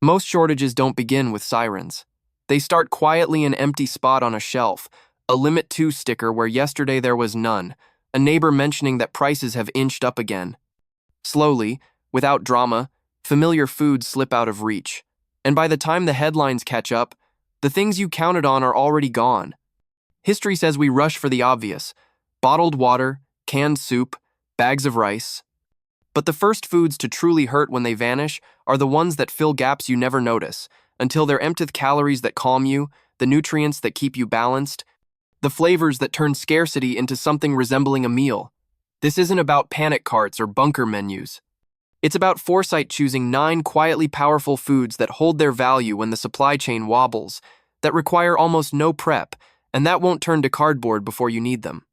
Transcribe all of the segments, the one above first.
Most shortages don't begin with sirens. They start quietly in an empty spot on a shelf, a Limit 2 sticker where yesterday there was none, a neighbor mentioning that prices have inched up again. Slowly, without drama, familiar foods slip out of reach. And by the time the headlines catch up, the things you counted on are already gone. History says we rush for the obvious: bottled water, canned soup, bags of rice. But the first foods to truly hurt when they vanish are the ones that fill gaps you never notice, until they're empty calories that calm you, the nutrients that keep you balanced, the flavors that turn scarcity into something resembling a meal. This isn't about panic carts or bunker menus. It's about foresight, choosing 9 quietly powerful foods that hold their value when the supply chain wobbles, that require almost no prep, and that won't turn to cardboard before you need them.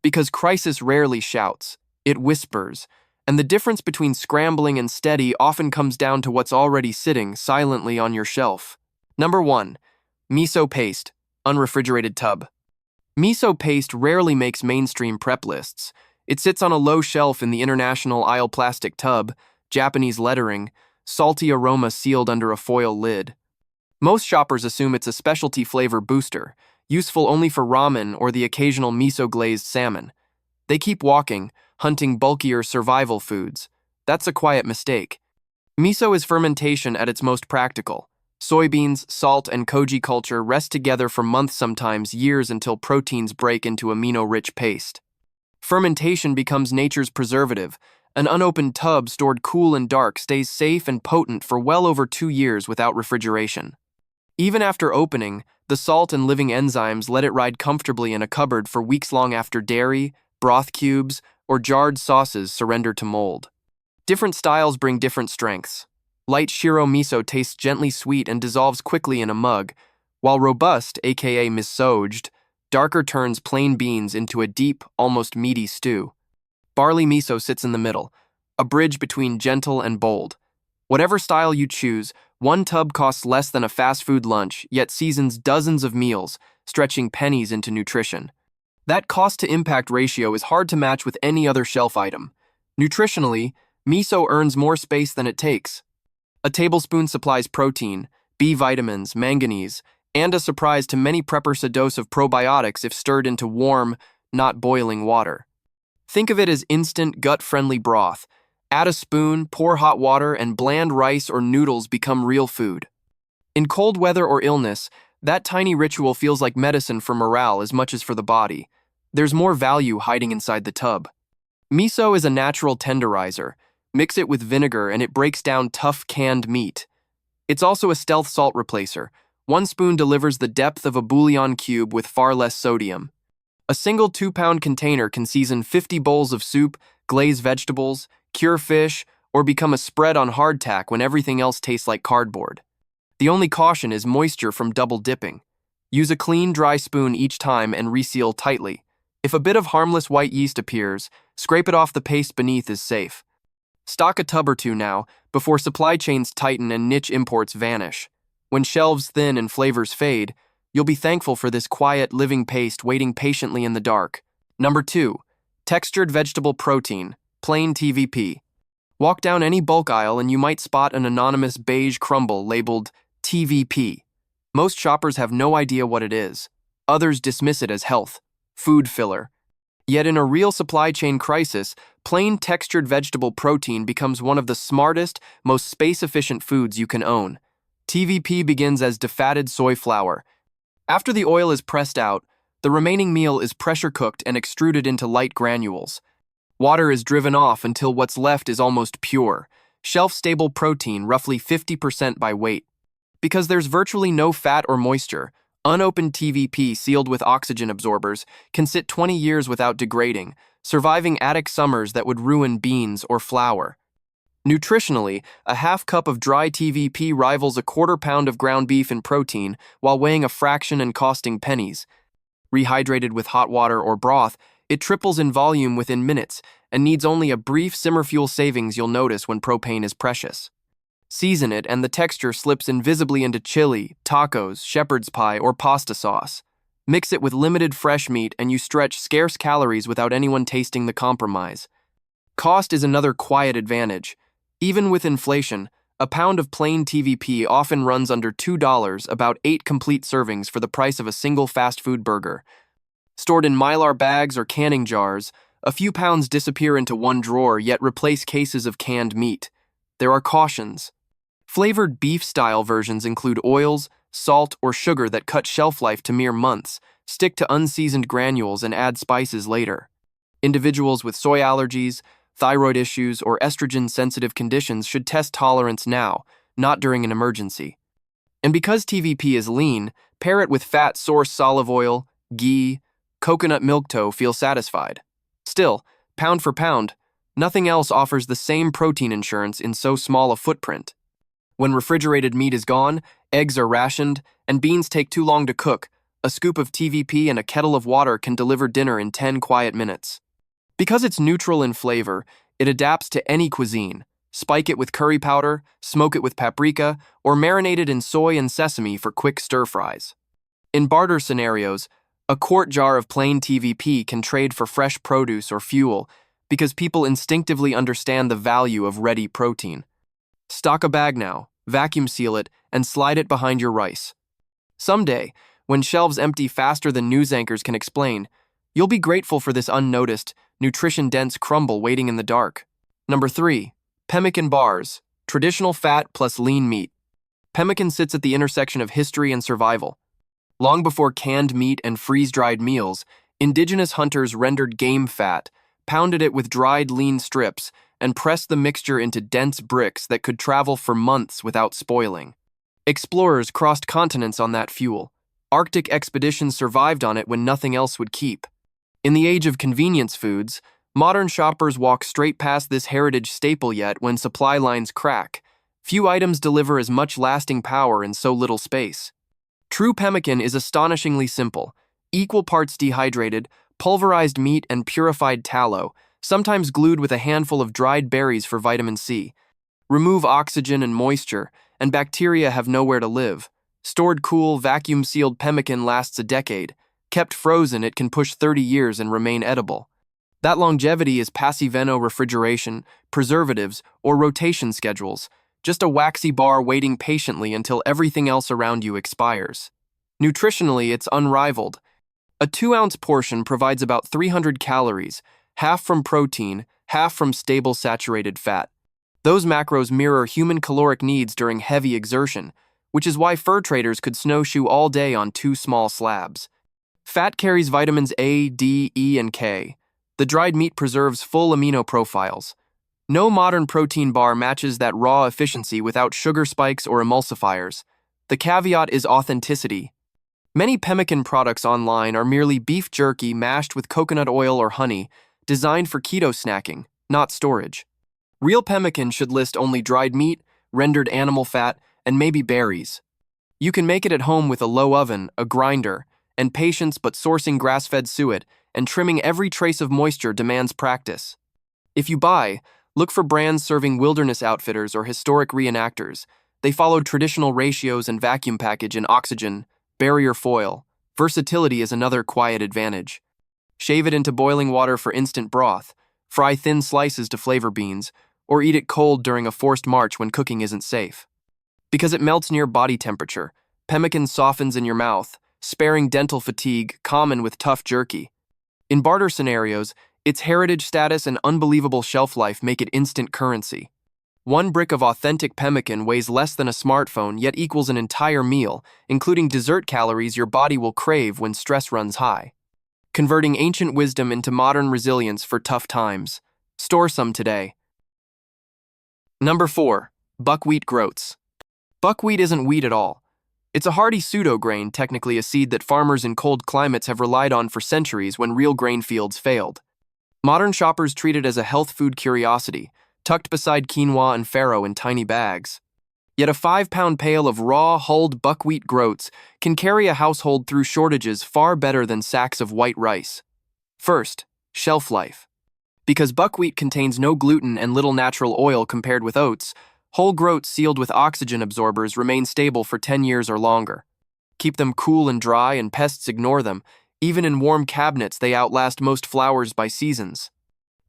Because crisis rarely shouts, it whispers, and the difference between scrambling and steady often comes down to what's already sitting silently on your shelf. Number 1. Miso paste, unrefrigerated tub. Miso paste rarely makes mainstream prep lists. It sits on a low shelf in the international aisle plastic tub, Japanese lettering, salty aroma sealed under a foil lid. Most shoppers assume it's a specialty flavor booster, useful only for ramen or the occasional miso-glazed salmon. They keep walking, hunting bulkier survival foods. That's a quiet mistake. Miso is fermentation at its most practical. Soybeans, salt, and koji culture rest together for months, sometimes years, until proteins break into amino-rich paste. Fermentation becomes nature's preservative. An unopened tub stored cool and dark stays safe and potent for well over 2 years without refrigeration. Even after opening, the salt and living enzymes let it ride comfortably in a cupboard for weeks long after dairy, broth cubes, or jarred sauces surrender to mold. Different styles bring different strengths. Light shiro miso tastes gently sweet and dissolves quickly in a mug, while robust, aka misoged, darker turns plain beans into a deep, almost meaty stew. Barley miso sits in the middle, a bridge between gentle and bold. Whatever style you choose, one tub costs less than a fast food lunch, yet seasons dozens of meals, stretching pennies into nutrition. That cost-to-impact ratio is hard to match with any other shelf item. Nutritionally, miso earns more space than it takes. A tablespoon supplies protein, B vitamins, manganese, and a surprise to many preppers, a dose of probiotics if stirred into warm, not boiling water. Think of it as instant, gut-friendly broth. Add a spoon, pour hot water, and bland rice or noodles become real food. In cold weather or illness, that tiny ritual feels like medicine for morale as much as for the body. There's more value hiding inside the tub. Miso is a natural tenderizer. Mix it with vinegar and it breaks down tough canned meat. It's also a stealth salt replacer. 1 spoon delivers the depth of a bouillon cube with far less sodium. A single 2-pound container can season 50 bowls of soup, glaze vegetables, cure fish, or become a spread on hardtack when everything else tastes like cardboard. The only caution is moisture from double dipping. Use a clean, dry spoon each time and reseal tightly. If a bit of harmless white yeast appears, scrape it off. The paste beneath is safe. Stock a tub or two now, before supply chains tighten and niche imports vanish. When shelves thin and flavors fade, you'll be thankful for this quiet, living paste waiting patiently in the dark. Number 2. Textured vegetable protein, plain TVP. Walk down any bulk aisle and you might spot an anonymous beige crumble labeled TVP. Most shoppers have no idea what it is. Others dismiss it as health, food filler. Yet in a real supply chain crisis, plain textured vegetable protein becomes one of the smartest, most space-efficient foods you can own. TVP begins as defatted soy flour. After the oil is pressed out, the remaining meal is pressure-cooked and extruded into light granules. Water is driven off until what's left is almost pure, shelf-stable protein, roughly 50% by weight. Because there's virtually no fat or moisture, unopened TVP sealed with oxygen absorbers can sit 20 years without degrading, surviving attic summers that would ruin beans or flour. Nutritionally, a half cup of dry TVP rivals a 1/4 pound of ground beef in protein while weighing a fraction and costing pennies. Rehydrated with hot water or broth, it triples in volume within minutes and needs only a brief simmer. Fuel savings you'll notice when propane is precious. Season it and the texture slips invisibly into chili, tacos, shepherd's pie, or pasta sauce. Mix it with limited fresh meat and you stretch scarce calories without anyone tasting the compromise. Cost is another quiet advantage. Even with inflation, A pound of plain TVP often runs under $2, about 8 complete servings for the price of a single fast food burger. Stored in Mylar bags or canning jars, a few pounds disappear into one drawer yet replace cases of canned meat. There are cautions. Flavored beef-style versions include oils, salt, or sugar that cut shelf life to mere months, stick to unseasoned granules, and add spices later. Individuals with soy allergies, thyroid issues, or estrogen-sensitive conditions should test tolerance now, not during an emergency. And because TVP is lean, pair it with fat-source olive oil, ghee, coconut milk to feel satisfied. Still, pound for pound, nothing else offers the same protein insurance in so small a footprint. When refrigerated meat is gone, eggs are rationed, and beans take too long to cook, a scoop of TVP and a kettle of water can deliver dinner in 10 quiet minutes. Because it's neutral in flavor, it adapts to any cuisine. Spike it with curry powder, smoke it with paprika, or marinate it in soy and sesame for quick stir-fries. In barter scenarios, a quart jar of plain TVP can trade for fresh produce or fuel because people instinctively understand the value of ready protein. Stock a bag now, vacuum seal it, and slide it behind your rice. Someday, when shelves empty faster than news anchors can explain, you'll be grateful for this unnoticed, nutrition-dense crumble waiting in the dark. Number 3. Pemmican bars, traditional fat plus lean meat. Pemmican sits at the intersection of history and survival. Long before canned meat and freeze-dried meals, indigenous hunters rendered game fat, pounded it with dried lean strips, and pressed the mixture into dense bricks that could travel for months without spoiling. Explorers crossed continents on that fuel. Arctic expeditions survived on it when nothing else would keep. In the age of convenience foods, modern shoppers walk straight past this heritage staple yet when supply lines crack. Few items deliver as much lasting power in so little space. True pemmican is astonishingly simple. Equal parts dehydrated, pulverized meat, and purified tallow, sometimes glued with a handful of dried berries for vitamin C. Remove oxygen and moisture, and bacteria have nowhere to live. Stored cool, vacuum-sealed pemmican lasts a decade. Kept frozen, it can push 30 years and remain edible. That longevity is passiveno refrigeration, preservatives, or rotation schedules, just a waxy bar waiting patiently until everything else around you expires. Nutritionally, it's unrivaled. A 2-ounce portion provides about 300 calories, half from protein, half from stable saturated fat. Those macros mirror human caloric needs during heavy exertion, which is why fur traders could snowshoe all day on 2 small slabs. Fat carries vitamins A, D, E, and K. The dried meat preserves full amino profiles. No modern protein bar matches that raw efficiency without sugar spikes or emulsifiers. The caveat is authenticity. Many pemmican products online are merely beef jerky mashed with coconut oil or honey, designed for keto snacking, not storage. Real pemmican should list only dried meat, rendered animal fat, and maybe berries. You can make it at home with a low oven, a grinder, and patience, but sourcing grass-fed suet and trimming every trace of moisture demands practice. If you buy, look for brands serving wilderness outfitters or historic reenactors. They followed traditional ratios and vacuum package in oxygen, barrier foil. Versatility is another quiet advantage. Shave it into boiling water for instant broth, fry thin slices to flavor beans, or eat it cold during a forced march when cooking isn't safe. Because it melts near body temperature, pemmican softens in your mouth, sparing dental fatigue common with tough jerky. In barter scenarios, its heritage status and unbelievable shelf life make it instant currency. 1 brick of authentic pemmican weighs less than a smartphone, yet equals an entire meal, including dessert calories your body will crave when stress runs high. Converting ancient wisdom into modern resilience for tough times. Store some today. Number 4. Buckwheat groats. Buckwheat isn't wheat at all. It's a hardy pseudo-grain, technically a seed that farmers in cold climates have relied on for centuries when real grain fields failed. Modern shoppers treat it as a health food curiosity, tucked beside quinoa and farro in tiny bags. Yet a 5-pound pail of raw, hulled buckwheat groats can carry a household through shortages far better than sacks of white rice. First, shelf life. Because buckwheat contains no gluten and little natural oil compared with oats, whole groats sealed with oxygen absorbers remain stable for 10 years or longer. Keep them cool and dry and pests ignore them. Even in warm cabinets, they outlast most flowers by seasons.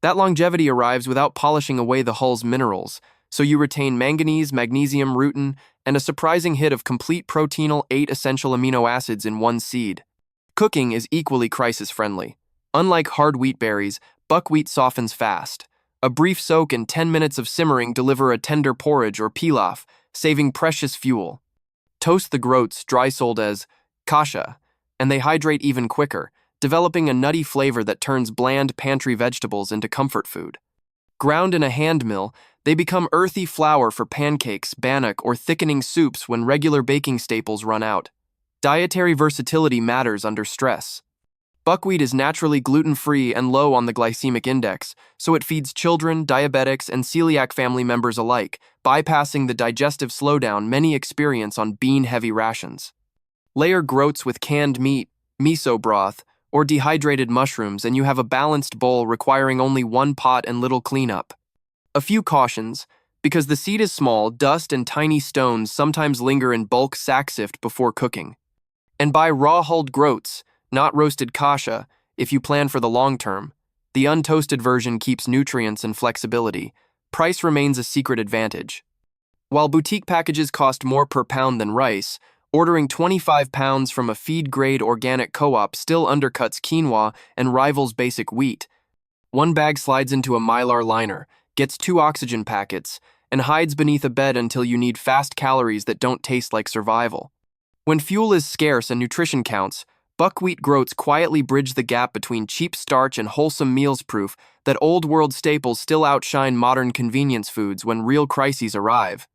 That longevity arrives without polishing away the hull's minerals. so you retain manganese, magnesium, rutin, and a surprising hit of complete proteinal 8 essential amino acids in one seed. Cooking is equally crisis-friendly. Unlike hard wheat berries, buckwheat softens fast. A brief soak and 10 minutes of simmering deliver a tender porridge or pilaf, saving precious fuel. Toast the groats, dry sold as kasha, and they hydrate even quicker, developing a nutty flavor that turns bland pantry vegetables into comfort food. Ground in a hand mill, they become earthy flour for pancakes, bannock, or thickening soups when regular baking staples run out. Dietary versatility matters under stress. Buckwheat is naturally gluten-free and low on the glycemic index, so it feeds children, diabetics, and celiac family members alike, bypassing the digestive slowdown many experience on bean-heavy rations. Layer groats with canned meat, miso broth, or dehydrated mushrooms, and you have a balanced bowl requiring only one pot and little cleanup. A few cautions. Because the seed is small, dust and tiny stones sometimes linger in bulk sack sift before cooking. And buy raw hulled groats, not roasted kasha, if you plan for the long term. The untoasted version keeps nutrients and flexibility. Price remains a secret advantage. While boutique packages cost more per pound than rice, ordering 25 pounds from a feed-grade organic co-op still undercuts quinoa and rivals basic wheat. One bag slides into a mylar liner, gets 2 oxygen packets, and hides beneath a bed until you need fast calories that don't taste like survival. When fuel is scarce and nutrition counts, buckwheat groats quietly bridge the gap between cheap starch and wholesome meals, proof that old-world staples still outshine modern convenience foods when real crises arrive.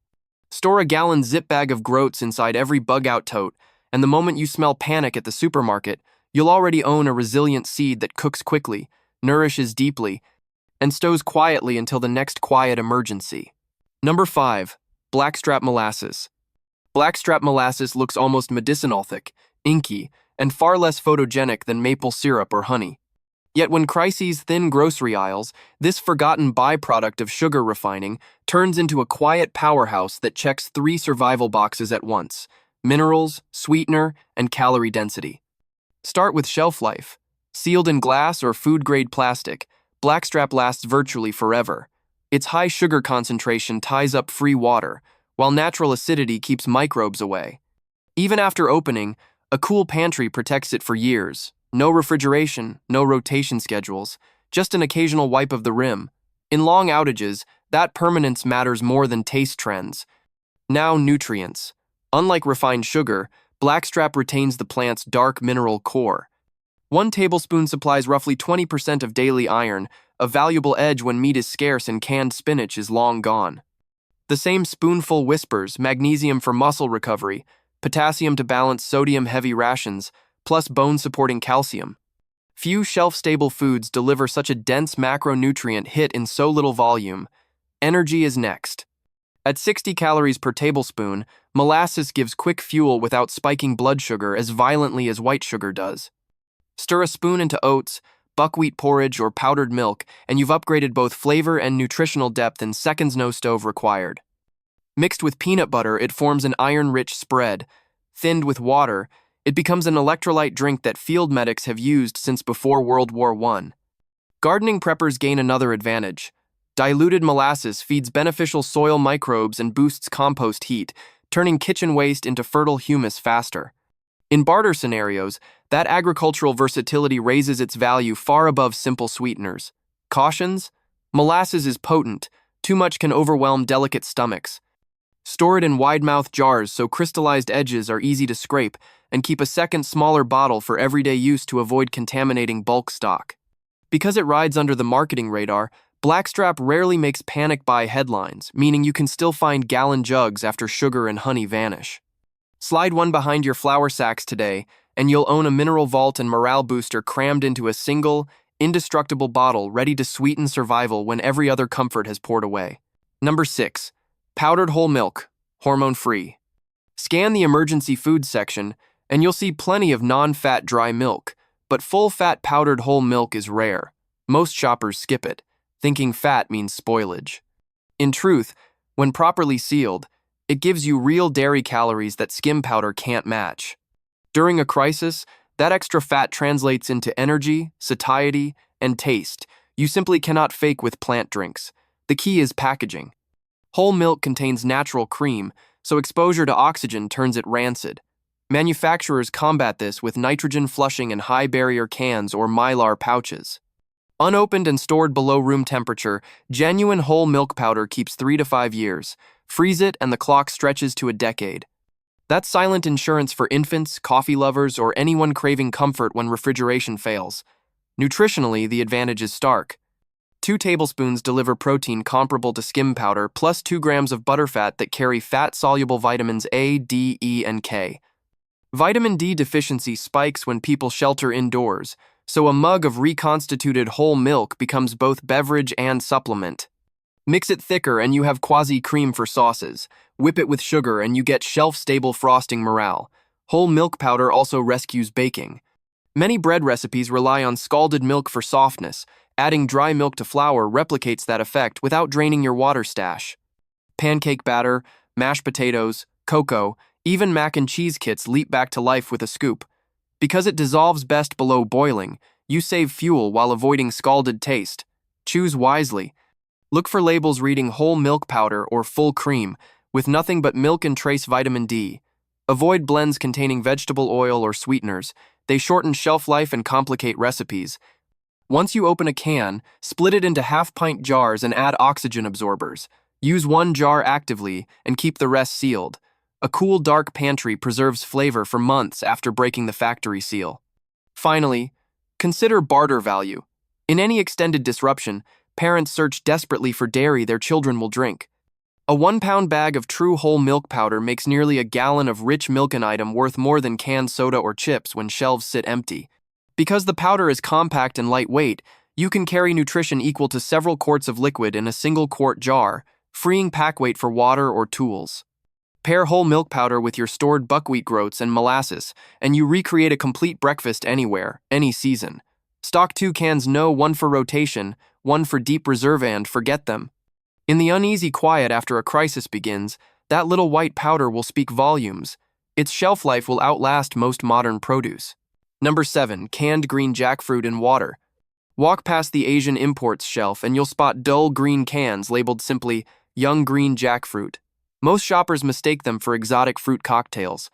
Store a gallon zip bag of groats inside every bug-out tote, and the moment you smell panic at the supermarket, you'll already own a resilient seed that cooks quickly, nourishes deeply, and stows quietly until the next quiet emergency. Number 5. Blackstrap molasses. Blackstrap molasses looks almost medicinal thick, inky, and far less photogenic than maple syrup or honey. Yet when crises thin grocery aisles, this forgotten byproduct of sugar refining turns into a quiet powerhouse that checks 3 survival boxes at once: minerals, sweetener, and calorie density. Start with shelf life. Sealed in glass or food-grade plastic, blackstrap lasts virtually forever. Its high sugar concentration ties up free water, while natural acidity keeps microbes away. Even after opening, a cool pantry protects it for years. No refrigeration, no rotation schedules, just an occasional wipe of the rim. In long outages, that permanence matters more than taste trends. Now, nutrients. Unlike refined sugar, blackstrap retains the plant's dark mineral core. 1 tablespoon supplies roughly 20% of daily iron, a valuable edge when meat is scarce and canned spinach is long gone. The same spoonful whispers magnesium for muscle recovery, potassium to balance sodium-heavy rations, plus bone-supporting calcium. Few shelf-stable foods deliver such a dense macronutrient hit in so little volume. Energy is next. At 60 calories per tablespoon, molasses gives quick fuel without spiking blood sugar as violently as white sugar does. Stir a spoon into oats, buckwheat porridge, or powdered milk, and you've upgraded both flavor and nutritional depth in seconds, no stove required. Mixed with peanut butter, it forms an iron-rich spread. Thinned with water, it becomes an electrolyte drink that field medics have used since before World War I. Gardening preppers gain another advantage. Diluted molasses feeds beneficial soil microbes and boosts compost heat, turning kitchen waste into fertile humus faster. In barter scenarios, that agricultural versatility raises its value far above simple sweeteners. Cautions? Molasses is potent. Too much can overwhelm delicate stomachs. Store it in wide-mouthed jars so crystallized edges are easy to scrape, and keep a second smaller bottle for everyday use to avoid contaminating bulk stock. Because it rides under the marketing radar, blackstrap rarely makes panic buy headlines, meaning you can still find gallon jugs after sugar and honey vanish. Slide one behind your flour sacks today, and you'll own a mineral vault and morale booster crammed into a single, indestructible bottle ready to sweeten survival when every other comfort has poured away. Number 6. Powdered whole milk, hormone-free. Scan the emergency food section, and you'll see plenty of non-fat dry milk, but full-fat powdered whole milk is rare. Most shoppers skip it, thinking fat means spoilage. In truth, when properly sealed, it gives you real dairy calories that skim powder can't match. During a crisis, that extra fat translates into energy, satiety, and taste you simply cannot fake with plant drinks. The key is packaging. Whole milk contains natural cream, so exposure to oxygen turns it rancid. Manufacturers combat this with nitrogen flushing and high-barrier cans or mylar pouches. Unopened and stored below room temperature, genuine whole milk powder keeps 3 to 5 years. Freeze it and the clock stretches to a decade. That's silent insurance for infants, coffee lovers, or anyone craving comfort when refrigeration fails. Nutritionally, the advantage is stark. 2 tablespoons deliver protein comparable to skim powder, plus 2 grams of butterfat that carry fat-soluble vitamins A, D, E, and K. Vitamin D deficiency spikes when people shelter indoors, so a mug of reconstituted whole milk becomes both beverage and supplement. Mix it thicker and you have quasi-cream for sauces. Whip it with sugar and you get shelf-stable frosting morale. Whole milk powder also rescues baking. Many bread recipes rely on scalded milk for softness. Adding dry milk to flour replicates that effect without draining your water stash. Pancake batter, mashed potatoes, cocoa, even mac and cheese kits leap back to life with a scoop. Because it dissolves best below boiling, you save fuel while avoiding scalded taste. Choose wisely. Look for labels reading whole milk powder or full cream, with nothing but milk and trace vitamin D. Avoid blends containing vegetable oil or sweeteners. They shorten shelf life and complicate recipes. Once you open a can, split it into half-pint jars and add oxygen absorbers. Use 1 jar actively and keep the rest sealed. A cool, dark pantry preserves flavor for months after breaking the factory seal. Finally, consider barter value. In any extended disruption, parents search desperately for dairy their children will drink. A 1-pound bag of true whole milk powder makes nearly a gallon of rich milk, an item worth more than canned soda or chips when shelves sit empty. Because the powder is compact and lightweight, you can carry nutrition equal to several quarts of liquid in a single quart jar, freeing pack weight for water or tools. Pair whole milk powder with your stored buckwheat groats and molasses, and you recreate a complete breakfast anywhere, any season. Stock 2 cans, 1 for rotation, 1 for deep reserve, and forget them. In the uneasy quiet after a crisis begins, that little white powder will speak volumes. Its shelf life will outlast most modern produce. Number 7. Canned green jackfruit in water. Walk past the Asian imports shelf and you'll spot dull green cans labeled simply young green jackfruit. Most shoppers mistake them for exotic fruit cocktails.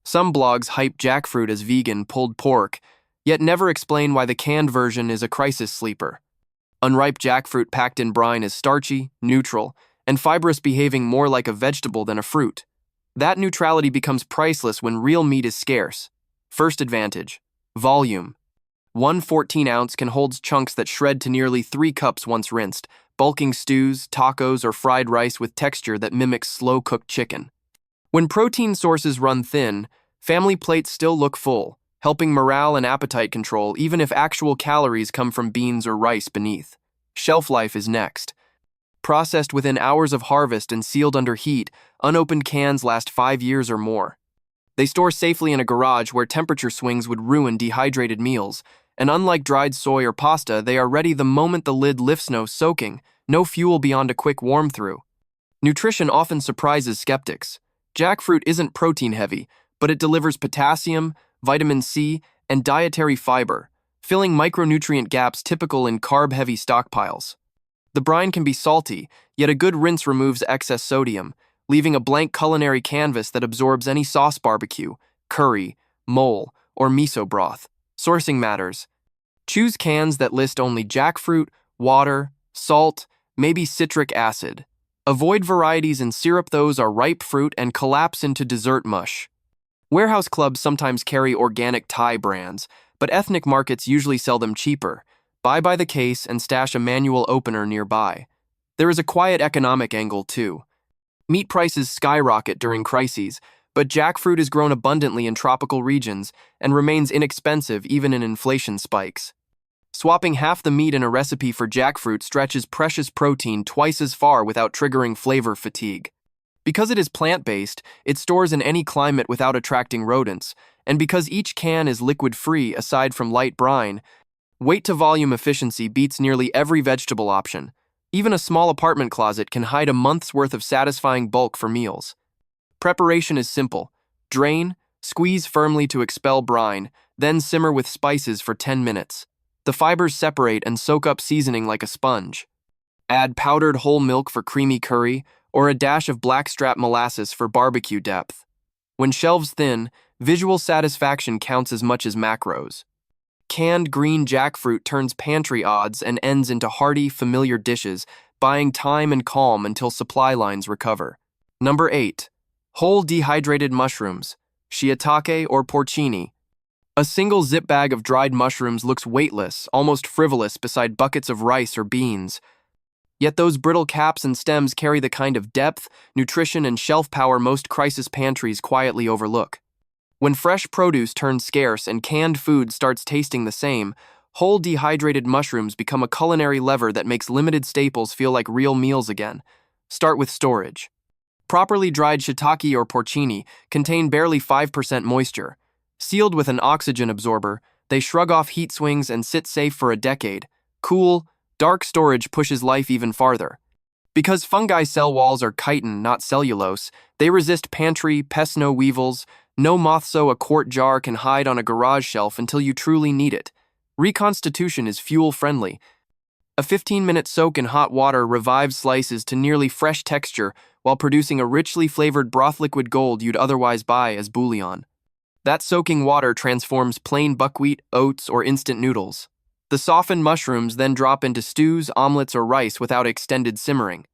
Some blogs hype jackfruit as vegan pulled pork, yet never explain why the canned version is a crisis sleeper. Unripe jackfruit packed in brine is starchy, neutral, and fibrous, behaving more like a vegetable than a fruit. That neutrality becomes priceless when real meat is scarce. First advantage: volume. 1 14-ounce can hold chunks that shred to nearly 3 cups once rinsed, bulking stews, tacos, or fried rice with texture that mimics slow-cooked chicken. When protein sources run thin, family plates still look full, helping morale and appetite control even if actual calories come from beans or rice beneath. Shelf life is next. Processed within hours of harvest and sealed under heat, unopened cans last 5 years or more. They store safely in a garage where temperature swings would ruin dehydrated meals, and unlike dried soy or pasta, they are ready the moment the lid lifts, no soaking, no fuel beyond a quick warm-through. Nutrition often surprises skeptics. Jackfruit isn't protein-heavy, but it delivers potassium, vitamin C, and dietary fiber, filling micronutrient gaps typical in carb-heavy stockpiles. The brine can be salty, yet a good rinse removes excess sodium, leaving a blank culinary canvas that absorbs any sauce, barbecue, curry, mole, or miso broth. Sourcing matters. Choose cans that list only jackfruit, water, salt, maybe citric acid. Avoid varieties in syrup; those are ripe fruit and collapse into dessert mush. Warehouse clubs sometimes carry organic Thai brands, but ethnic markets usually sell them cheaper. Buy by the case and stash a manual opener nearby. There is a quiet economic angle too. Meat prices skyrocket during crises, but jackfruit is grown abundantly in tropical regions and remains inexpensive even in inflation spikes. Swapping half the meat in a recipe for jackfruit stretches precious protein twice as far without triggering flavor fatigue. Because it is plant-based, it stores in any climate without attracting rodents, and because each can is liquid-free aside from light brine, weight-to-volume efficiency beats nearly every vegetable option. Even a small apartment closet can hide a month's worth of satisfying bulk for meals. Preparation is simple. Drain, squeeze firmly to expel brine, then simmer with spices for 10 minutes. The fibers separate and soak up seasoning like a sponge. Add powdered whole milk for creamy curry, or a dash of blackstrap molasses for barbecue depth. When shelves thin, visual satisfaction counts as much as macros. Canned green jackfruit turns pantry odds and ends into hearty, familiar dishes, buying time and calm until supply lines recover. Number 8. Whole dehydrated mushrooms, shiitake or porcini. A single zip bag of dried mushrooms looks weightless, almost frivolous beside buckets of rice or beans. Yet those brittle caps and stems carry the kind of depth, nutrition, and shelf power most crisis pantries quietly overlook. When fresh produce turns scarce and canned food starts tasting the same, whole dehydrated mushrooms become a culinary lever that makes limited staples feel like real meals again. Start with storage. Properly dried shiitake or porcini contain barely 5% moisture. Sealed with an oxygen absorber, they shrug off heat swings and sit safe for a decade. Cool, dark storage pushes life even farther. Because fungi cell walls are chitin, not cellulose, they resist pantry, pest no weevils, no moth so a quart jar can hide on a garage shelf until you truly need it. Reconstitution is fuel-friendly. A 15-minute soak in hot water revives slices to nearly fresh texture while producing a richly flavored broth liquid gold you'd otherwise buy as bouillon. That soaking water transforms plain buckwheat, oats, or instant noodles. The softened mushrooms then drop into stews, omelets, or rice without extended simmering.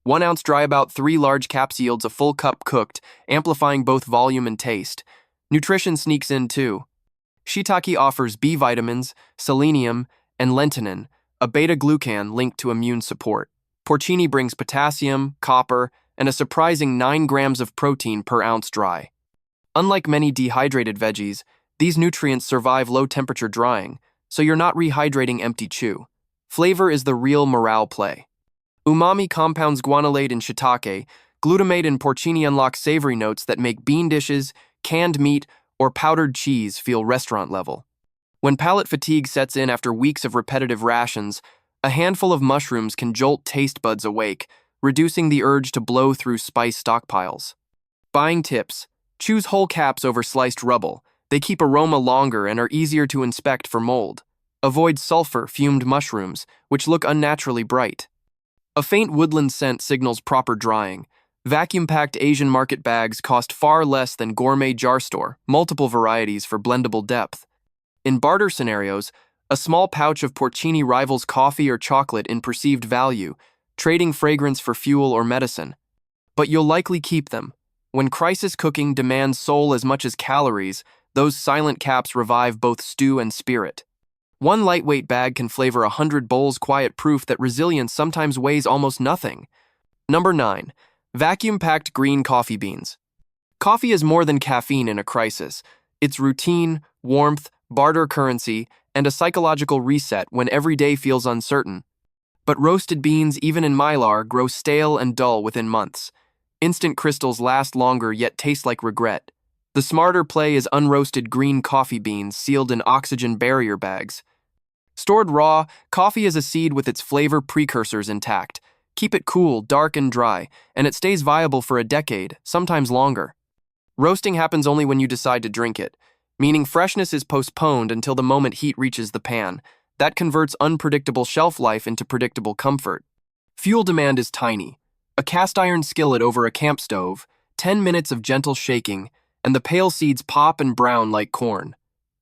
1 ounce dry, about 3 large caps yields a full cup cooked, amplifying both volume and taste. Nutrition sneaks in too. Shiitake offers B vitamins, selenium, and lentinin, a beta-glucan linked to immune support. Porcini brings potassium, copper, and a surprising 9 grams of protein per ounce dry. Unlike many dehydrated veggies, these nutrients survive low-temperature drying, so you're not rehydrating empty chew. Flavor is the real morale play. Umami compounds guanylate in shiitake, glutamate in porcini unlock savory notes that make bean dishes, canned meat, or powdered cheese feel restaurant-level. When palate fatigue sets in after weeks of repetitive rations, a handful of mushrooms can jolt taste buds awake, reducing the urge to blow through spice stockpiles. Buying tips: choose whole caps over sliced rubble. They keep aroma longer and are easier to inspect for mold. Avoid sulfur-fumed mushrooms, which look unnaturally bright. A faint woodland scent signals proper drying. Vacuum-packed Asian market bags cost far less than gourmet jar store, multiple varieties for blendable depth. In barter scenarios, a small pouch of porcini rivals coffee or chocolate in perceived value, trading fragrance for fuel or medicine. But you'll likely keep them. When crisis cooking demands soul as much as calories, those silent caps revive both stew and spirit. 1 lightweight bag can flavor 100 bowls, quiet proof that resilience sometimes weighs almost nothing. Number 9. Vacuum-packed green coffee beans. Coffee is more than caffeine in a crisis. It's routine, warmth, barter currency, and a psychological reset when every day feels uncertain. But roasted beans, even in Mylar, grow stale and dull within months. Instant crystals last longer yet taste like regret. The smarter play is unroasted green coffee beans sealed in oxygen barrier bags. Stored raw, coffee is a seed with its flavor precursors intact. Keep it cool, dark, and dry, and it stays viable for a decade, sometimes longer. Roasting happens only when you decide to drink it, meaning freshness is postponed until the moment heat reaches the pan. That converts unpredictable shelf life into predictable comfort. Fuel demand is tiny. A cast iron skillet over a camp stove, 10 minutes of gentle shaking, and the pale seeds pop and brown like corn.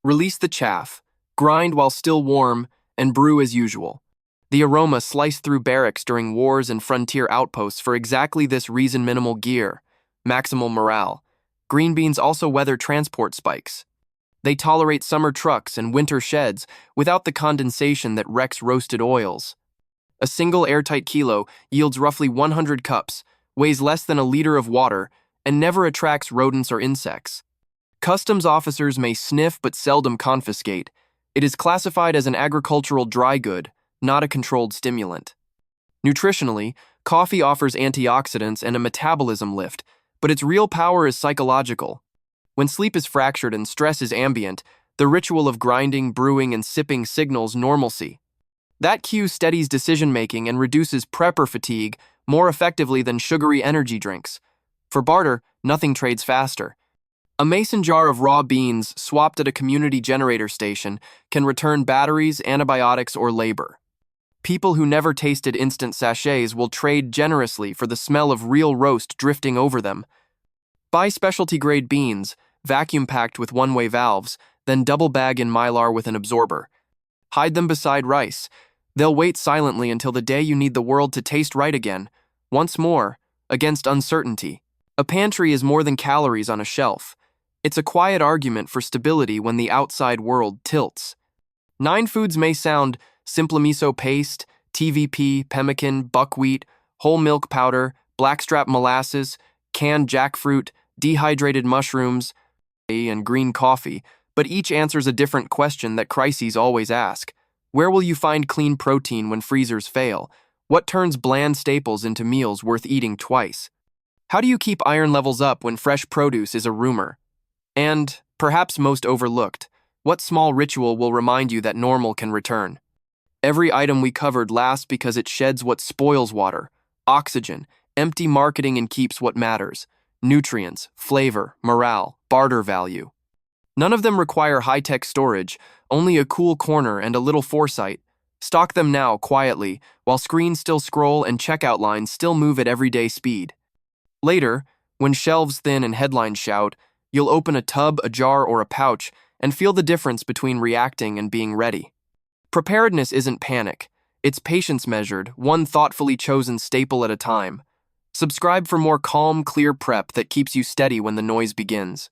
Release the chaff, grind while still warm, and brew as usual. The aroma sliced through barracks during wars and frontier outposts for exactly this reason: minimal gear, maximal morale. Green beans also weather transport spikes. They tolerate summer trucks and winter sheds without the condensation that wrecks roasted oils. A single airtight kilo yields roughly 100 cups, weighs less than a liter of water, and never attracts rodents or insects. Customs officers may sniff but seldom confiscate. It is classified as an agricultural dry good, not a controlled stimulant. Nutritionally, coffee offers antioxidants and a metabolism lift, but its real power is psychological. When sleep is fractured and stress is ambient, the ritual of grinding, brewing, and sipping signals normalcy. That cue steadies decision-making and reduces prepper fatigue more effectively than sugary energy drinks. For barter, nothing trades faster. A mason jar of raw beans swapped at a community generator station can return batteries, antibiotics, or labor. People who never tasted instant sachets will trade generously for the smell of real roast drifting over them. Buy specialty-grade beans, vacuum-packed with one-way valves, then double bag in Mylar with an absorber. Hide them beside rice. They'll wait silently until the day you need the world to taste right again. Once more, against uncertainty. A pantry is more than calories on a shelf. It's a quiet argument for stability when the outside world tilts. 9 foods may sound simple miso paste, TVP, pemmican, buckwheat, whole milk powder, blackstrap molasses, canned jackfruit, dehydrated mushrooms, and green coffee, but each answers a different question that crises always ask. Where will you find clean protein when freezers fail? What turns bland staples into meals worth eating twice? How do you keep iron levels up when fresh produce is a rumor? And, perhaps most overlooked, what small ritual will remind you that normal can return? Every item we covered lasts because it sheds what spoils water, oxygen, empty marketing, and keeps what matters: nutrients, flavor, morale, barter value. None of them require high-tech storage, only a cool corner and a little foresight. Stock them now, quietly, while screens still scroll and checkout lines still move at everyday speed. Later, when shelves thin and headlines shout, you'll open a tub, a jar, or a pouch and feel the difference between reacting and being ready. Preparedness isn't panic. It's patience measured, one thoughtfully chosen staple at a time. Subscribe for more calm, clear prep that keeps you steady when the noise begins.